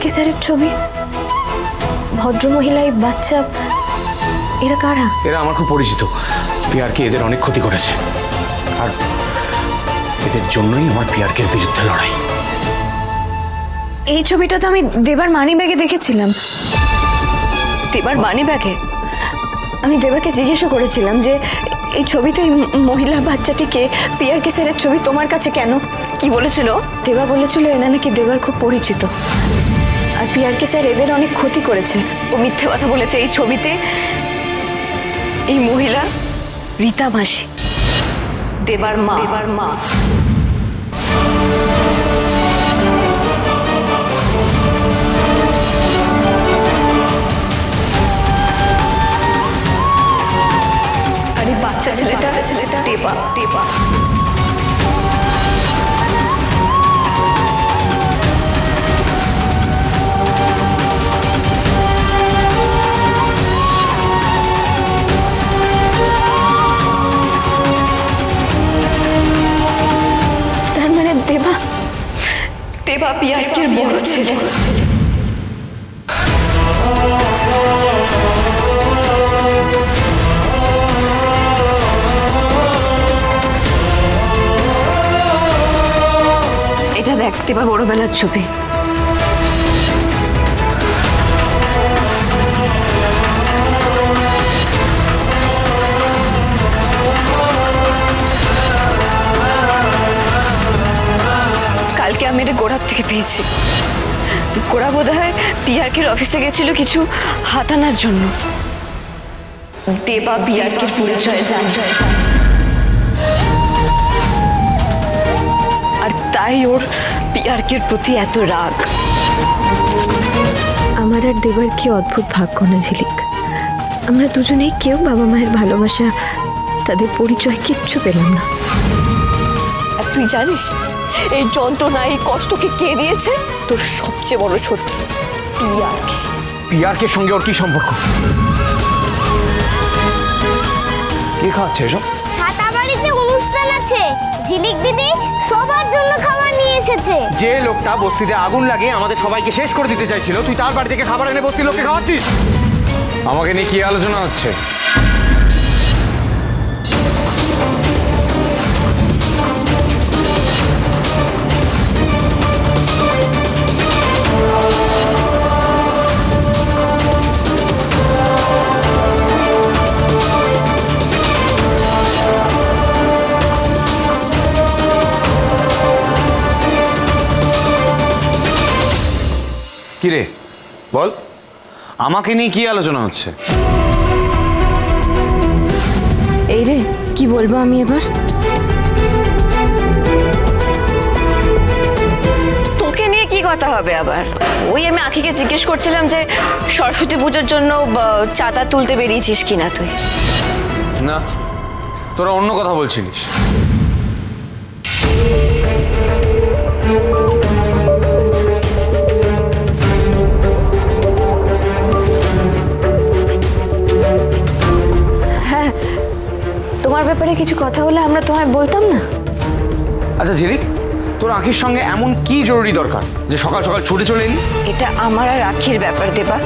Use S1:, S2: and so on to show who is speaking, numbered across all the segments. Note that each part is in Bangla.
S1: পিআরকে স্যারের ছবি, ভদ্রমহিলা, এই বাচ্চা, এরা কারা?
S2: এরা আমার খুব পরিচিত। পিআরকে এদের অনেক ক্ষতি করেছে, আর এদের জন্যই আমার পিআরকের বিরুদ্ধে লড়াই।
S1: এই ছবিটা তো আমি দেবার মানি ব্যাগে দেখেছিলাম। দেবার মানি ব্যাগে? আমি দেবাকে জিজ্ঞেসও করেছিলাম যে এই ছবিতে মহিলা বাচ্চাটিকে, পিআরকে স্যারের ছবি তোমার কাছে কেন? কি বলেছিল? দেবা বলেছিল এনা নাকি দেবার খুব পরিচিত, আর পিআরকে স্যার এদের অনেক ক্ষতি করেছে। ও মিথ্যে কথা বলেছে। এই ছবিতে এই মহিলা রীতা মাসি, দেবার মা। আরে বাচ্চা ছেলেটা দেবা। তার মানে দেবা পিআরকের বড় ছেলে। এটা দেখ, দেবার বড়বেলার ছবি। কালকে আমি এটা গোড়ার থেকে পেয়েছি। গোড়া বোধহয় পিআরকের অফিসে গেছিল কিছু হাতানোর জন্য। দেবা পিআরকের পরিচয় জানে, আর তাই ওর পিআরকের প্রতি এত রাগ। আমার আর দেবার কি অদ্ভুত ভাগ্য না ঝিলিক। আমরা দুজনেই কেউ বাবা মায়ের ভালোবাসা, তাদের পরিচয় কিচ্ছু পেলাম না। আর তুই জানিস এই যন্ত্রণা, এই কষ্টকে কে দিয়েছে? তোর সবচেয়ে বড় শত্রু পিআরকে।
S2: পিআরকের সঙ্গে ওর কি সম্পর্ক? কি খাচ্ছে এসব?
S3: ছাতা বাড়িতে অনুষ্ঠান আছে, ঝিলিক দিদি সবার জন্য খাবার নিয়ে এসেছে।
S2: যে লোকটা বস্তিতে আগুন লাগিয়ে আমাদের সবাইকে শেষ করে দিতে চাইছিল, তুই তার বাড়ি থেকে খাবার এনে বস্তির লোককে খাওয়াচ্ছিস? আমাকে নিয়ে কি আলোচনা হচ্ছে? কিরে বল, আমাকে নিয়ে কি আলোচনা হচ্ছে?
S1: এই রে, কি বলবো আমি এবার? তোকে নিয়ে কি কথা হবে আবার? ওই আমি আখিকে জিজ্ঞেস করছিলাম যে সরস্বতী পুজোর জন্য চাঁদা তুলতে বেরিয়েছিস কিনা তুই।
S2: না, তোরা অন্য কথা বলছিলিস।
S1: তোমার ব্যাপারে কিছু কথা হলে আমরা তোমায় বলতাম না?
S2: আচ্ছা ঝিলিক, তোর আখির সঙ্গে এমন কি জরুরি দরকার যে সকাল সকাল ছুটে চলে এলি?
S1: এটা আমার আর আখির ব্যাপার দেবা,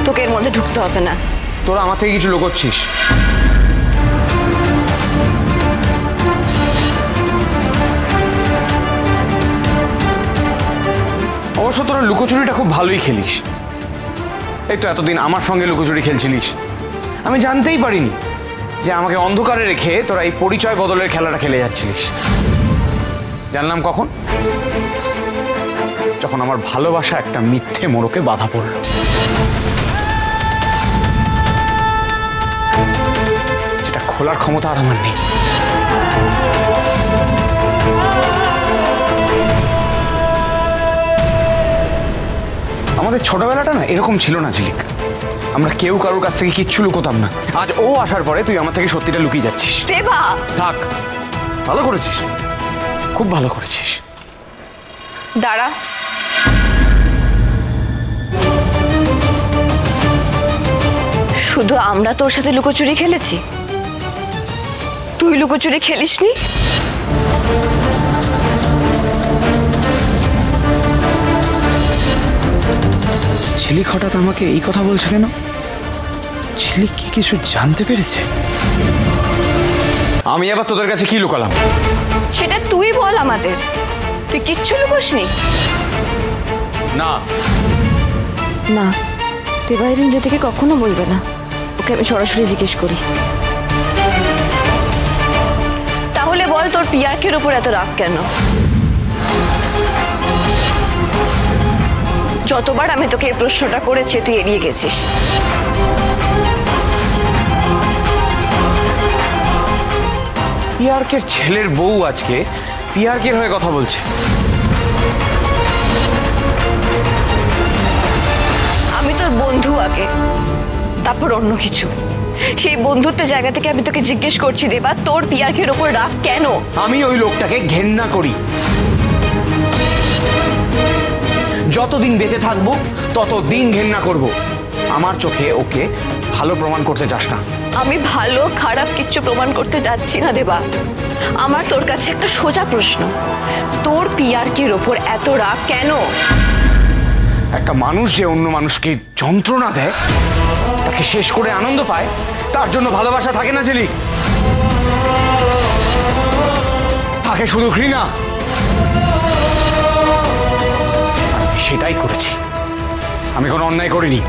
S1: তোকে এর মধ্যে ঢুকতে হবে না।
S2: তোরা আমার থেকে কিছু লুকোচ্ছিস। অবশ্য তোরা লুকোচুরিটা খুব ভালোই খেলিস। এই তো এতদিন আমার সঙ্গে লুকোচুরি খেলছিলিস, আমি জানতেই পারিনি যে আমাকে অন্ধকারে রেখে তোরা এই পরিচয় বদলের খেলাটা খেলে যাচ্ছিলিস। জানলাম কখন? যখন আমার ভালোবাসা একটা মিথ্যে মোড়কে বাধা পড়ল। যেটা খোলার ক্ষমতা আর আমার নেই। আমাদের ছোটবেলাটা না এরকম ছিল না ঝিলিক। আমরা কেউ কারোর কাছ থেকে কিচ্ছু লুকোতাম না। আজ ও আসার পরে তুই আমার থেকে সত্যিটা লুকিয়ে যাচ্ছিস।
S1: দেবা,
S2: থাক, ভালো করেছিস, খুব ভালো করেছিস।
S1: দাঁড়া, শুধু আমরা তোর সাথে লুকোচুরি খেলেছি, তুই লুকোচুরি খেলিসনি?
S4: ঝিলিক হঠাৎ আমাকে এই কথা বলছে কেন? ঝিলিক কি কিছু জানতে পেরেছে?
S2: আমি আবার তোদের কাছে কি লুকালাম?
S1: সেটা তুই বল আমাদের। তুই কিচ্ছু লুকোসনি?
S2: না
S1: না, দেবাইরিন যে থেকে কখনো বলবে না। ওকে আমি সরাসরি জিজ্ঞেস করি। তাহলে বল, তোর পিয়ারকের উপর এত রাগ কেন? যতবার আমি তোকে এই প্রশ্নটা করেছি তুই এড়িয়ে গেছিস।
S2: পিয়ারকের ছেলের বউ আজকে পিয়ারকের হয়ে কথা বলছে।
S1: আমি তোর বন্ধু আগে, তারপর অন্য কিছু। সেই বন্ধুত্বের জায়গা থেকে আমি তোকে জিজ্ঞেস করছি দেবা, তোর পিয়ারকের ওপর রাগ কেন?
S2: আমি ওই লোকটাকে ঘেন্না করি। যতদিন বেঁচে থাকবো ততদিন ঘেন্না করব। আমার চোখে ওকে ভালো প্রমাণ করতে চাস না।
S1: আমি ভালো খারাপ কিচ্ছু প্রমাণ করতে যাচ্ছি না দেবা। আমার তোর কাছে একটা সোজা প্রশ্ন, তোর পিয়ারকের ওপর এত রাগ কেন?
S2: একটা মানুষ যে অন্য মানুষকে যন্ত্রণা দেয়, তাকে শেষ করে আনন্দ পায়, তার জন্য ভালোবাসা থাকে না ঝিলিক। থাকে শুধু ঘৃণা। সেটাই করেছি। আমি কোনো অন্যায় করিনি।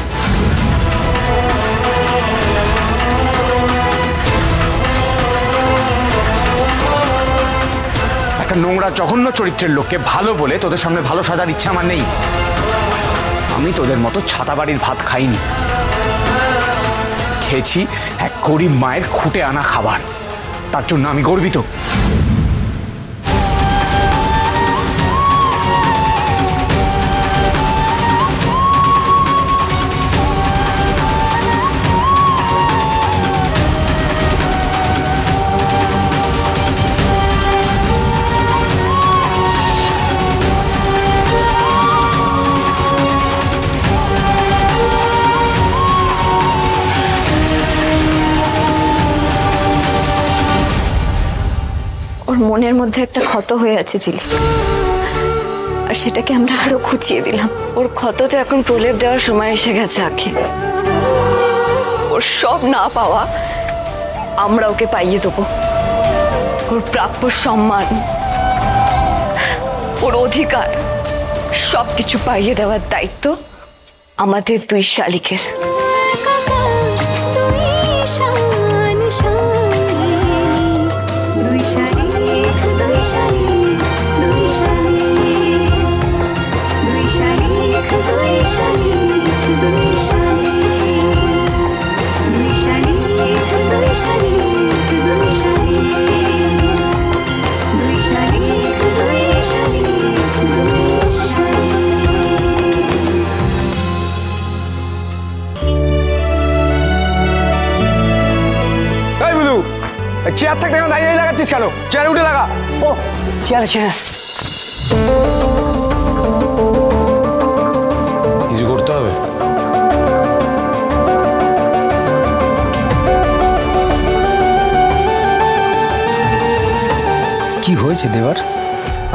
S2: একটা নোংরা জঘন্য চরিত্রের লোককে ভালো বলে তোদের সামনে ভালো সাজার ইচ্ছা আমার নেই। আমি তোদের মতো ছাতা বাড়ির ভাত খাইনি। খেয়েছি এক গরিব মায়ের খুঁটে আনা খাবার। তার জন্য আমি গর্বিত।
S1: ওর মনের মধ্যে একটা ক্ষত হয়ে আছে ঝিলিক, আর সেটাকে আমরা আরো খুঁচিয়ে দিলাম। ওর ক্ষততে এখন প্রলেপ দেওয়ার সময় এসে গেছে আঁখি। ওর সব না পাওয়া আমরা ওকে পাইয়ে দেবো। ওর প্রাপ্য সম্মান, ওর অধিকার সবকিছু পাইয়ে দেওয়ার দায়িত্ব আমাদের দুই শালিকের।
S2: চেয়ার থাকতে কেন দাঁড়িয়ে লাগাচ্ছিস কেন? চেয়ারে উঠে লাগা।
S5: ও চেয়ার চেয়ার
S2: কিছু করতে হবে।
S4: কি হয়েছে দেবার?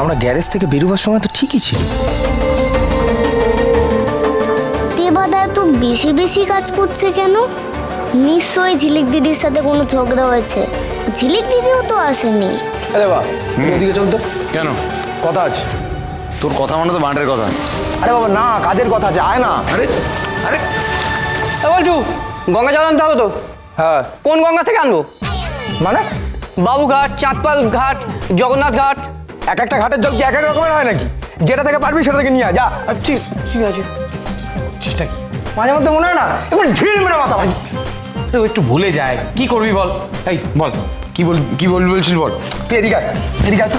S4: আমরা গ্যারেজ থেকে বেরোবার সময় তো ঠিকই ছিল।
S3: দেবাদা তো বেশি বেশি কাজ করছে কেন? নিশ্চয়ই ঝিলিক দিদির সাথে কোনো ঝগড়া হয়েছে। ঝিলিক দিদিও তো আসেনি।
S5: আরে বাবা ওদিকে চল তো।
S2: কেন?
S5: কথা আছে।
S2: তোর কথা মানে তো বাঁটের কথা।
S5: আরে বাবা না, কাজের কথা আছে, আয় না।
S2: আরে আরে
S6: বলছু গঙ্গা জল আনতে হবে তো?
S5: হ্যাঁ
S6: কোন গঙ্গা থেকে আনবো?
S5: মানে
S6: বাবুঘাট, চাঁদপাল ঘাট, জগন্নাথ ঘাট।
S5: এক একটা ঘাটের জল কি এক এক রকমের হয় নাকি? যেটা থেকে পারবি সেটা থেকে নিয়ে যা।
S6: ঠিক ঠিক আছে।
S5: চেষ্টা মাঝে মধ্যে মনে হয় না এবার ঢিল মেরে মাথা ভাই।
S2: ও একটু ভুলে যায়। কি করবি বল? এই বল, কি বলবি বলছিস বল।
S5: তুই এদিকে আয়, এদিকে আয় তো।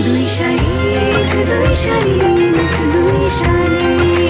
S7: দুই শালিক দুই শালিক দুই শালিক